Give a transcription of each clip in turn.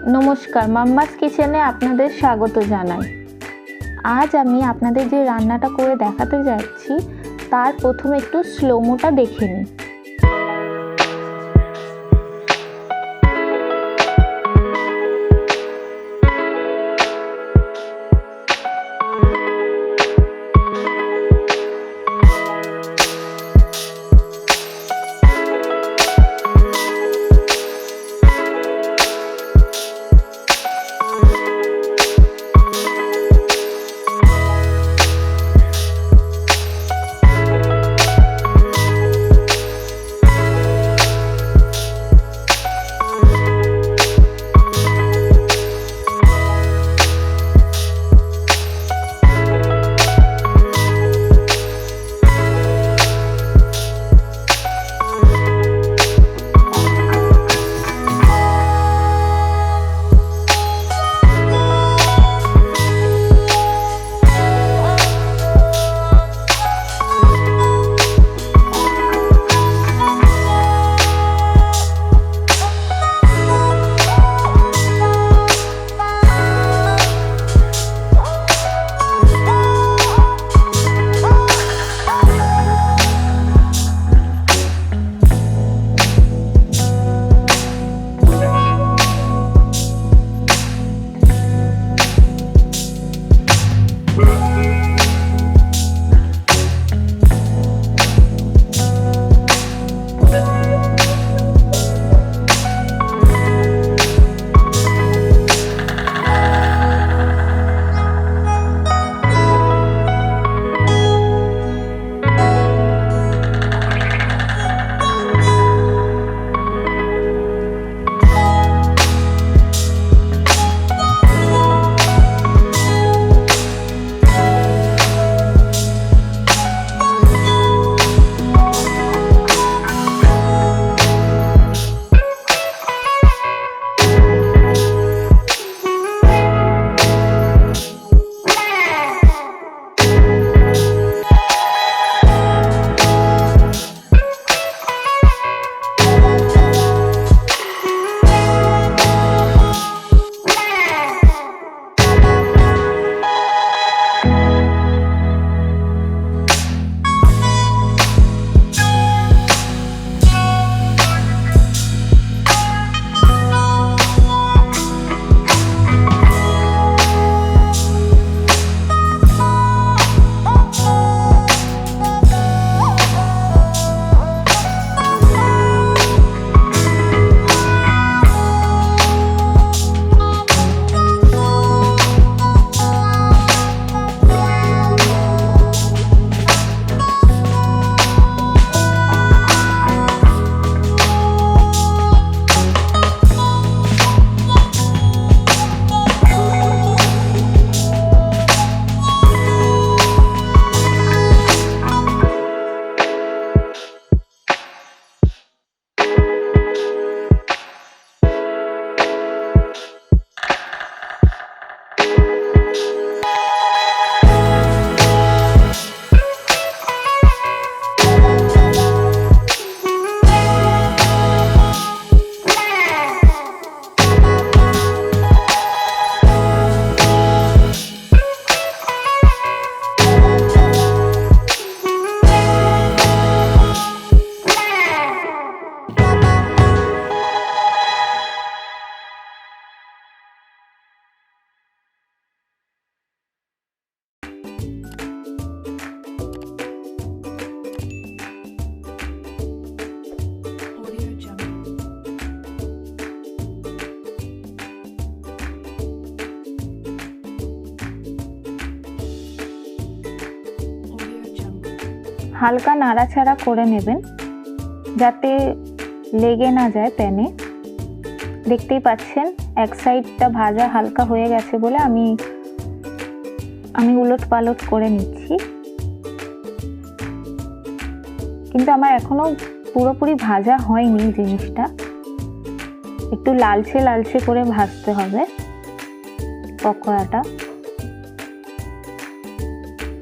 नमस्कार माम्मास किचेने आपनादेर स्वागत जानाई। आज आमी आपनादेर जे रान्नाटा करे देखाते जाচ্ছি तार प्रथमे एकटु स्लोमोटा देखे निই। हालका नाड़ाचाड़ा करे नेबेन जाते लेगे ना जाए पैने। देखतेई पाच्छेन एक साइडटा भाजा हालका होये गेछे बोले आमी उलट पालट करे निচ্ছি, किन्तु आमार एखोनो पुरोपुरी भाजा हयनि जिनिसटा, एकटु लालचे लालचे करे भाजते होबे पकोड़ाटा।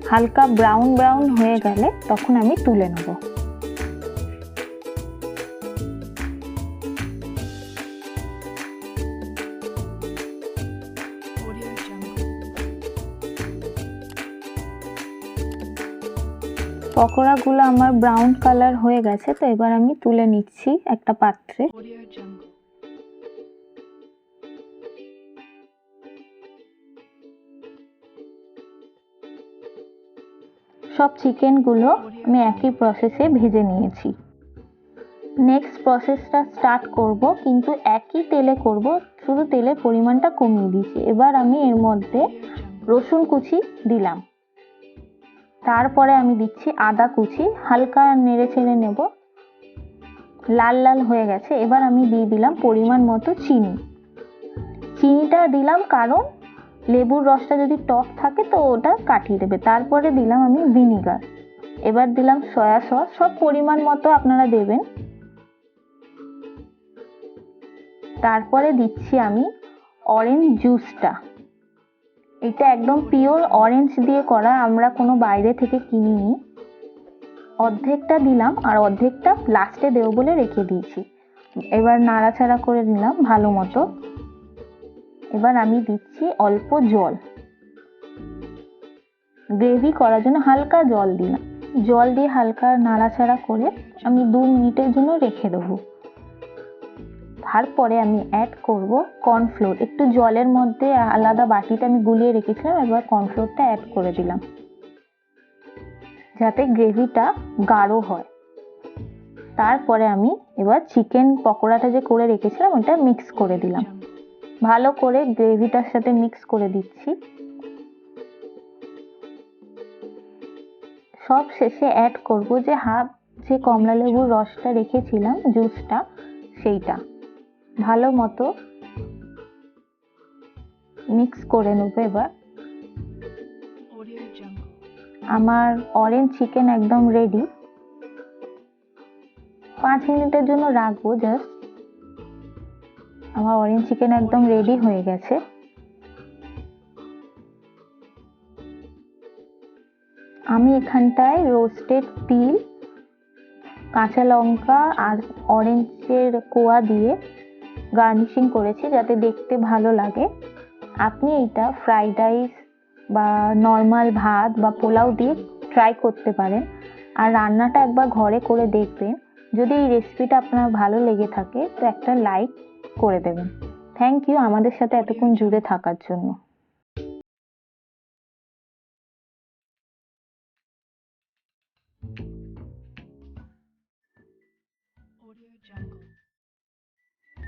हालका ब्राउन ब्राउन हो गेले तखन आमी तुले नेब। পকোড়াগুলো আমার ব্রাউন কালার হয়ে গেছে, তো এবার আমি তুলে নিচ্ছি একটা পাত্রে। সব চিকেনগুলো আমি একই প্রসেসে ভেজে নিয়েছি। নেক্সট প্রসেসটা স্টার্ট করব, কিন্তু একই তেলে করব, শুধু তেলের পরিমাণটা কমিয়ে দিয়েছি। এবার আমি এর মধ্যে রসুন কুচি দিলাম, তারপরে আমি দিচ্ছি আদা কুচি, হালকা নেড়ে চেড়ে নেব। লাল লাল হয়ে গেছে। এবার আমি দিয়ে দিলাম পরিমাণ মতো চিনি। চিনিটা দিলাম কারণ লেবুর রসটা যদি টক থাকে তো ওটা কাটিয়ে দেবে। তারপরে দিলাম আমি ভিনিগার। এবার দিলাম সয়া সস, সব পরিমাণ মতো আপনারা দেবেন। তারপরে দিচ্ছি আমি অরেঞ্জ জুসটা। এটা একদম পিওর অরেঞ্জ দিয়ে করা, আমরা কোনো বাইরে থেকে কিনিনি। অর্ধেকটা দিলাম আর অর্ধেকটা লাস্টে দেবো বলে রেখে দিয়েছি। এবার নাড়াচাড়া করে নিলাম ভালো মতো। এবার আমি দিচ্ছি অল্প জল, গ্রেভি করার জন্য হালকা জল দিলাম। জল দিয়ে হালকা নাড়াচাড়া করে আমি 2 মিনিটের জন্য রেখে দেবো। তারপরে আমি অ্যাড করব কর্নফ্লোর। একটু জলের মধ্যে আলাদা বাটিতে আমি গুলিয়ে রেখেছিলাম, এবার কর্নফ্লোরটা অ্যাড করে দিলাম যাতে গ্রেভিটা গাঢ় হয়। তারপরে আমি এবার চিকেন পকোড়াটা যে করে রেখেছিলাম ওটা মিক্স করে দিলাম, ভালো করে গ্রেভিটার সাথে মিক্স করে দিচ্ছি। সব শেষে অ্যাড করব যে কমলা লেবুর রসটা রেখেছিলাম, জুসটা, সেইটা ভালো মতো মিক্স করে নেব। এবার আমার অরেঞ্জ চিকেন একদম রেডি। 5 মিনিটের জন্য রাখবো জাস্ট। আমার অরেঞ্জ চিকেন একদম রেডি হয়ে গেছে। আমি এখানটায় রোস্টেড তিল, কাঁচা লঙ্কা আর অরেঞ্জের কোয়া দিয়ে গার্নিশিং করেছি যাতে দেখতে ভালো লাগে। আপনি এটা ফ্রাইড রাইস বা নর্মাল ভাত বা পোলাও দিয়ে ট্রাই করতে পারেন। আর রান্নাটা একবার ঘরে করে দেখবেন। যদি এই রেসিপিটা আপনার ভালো লেগে থাকে তো একটা লাইক করে দেবেন। থ্যাংক ইউ আমাদের সাথে এতক্ষণ জুড়ে থাকার জন্য।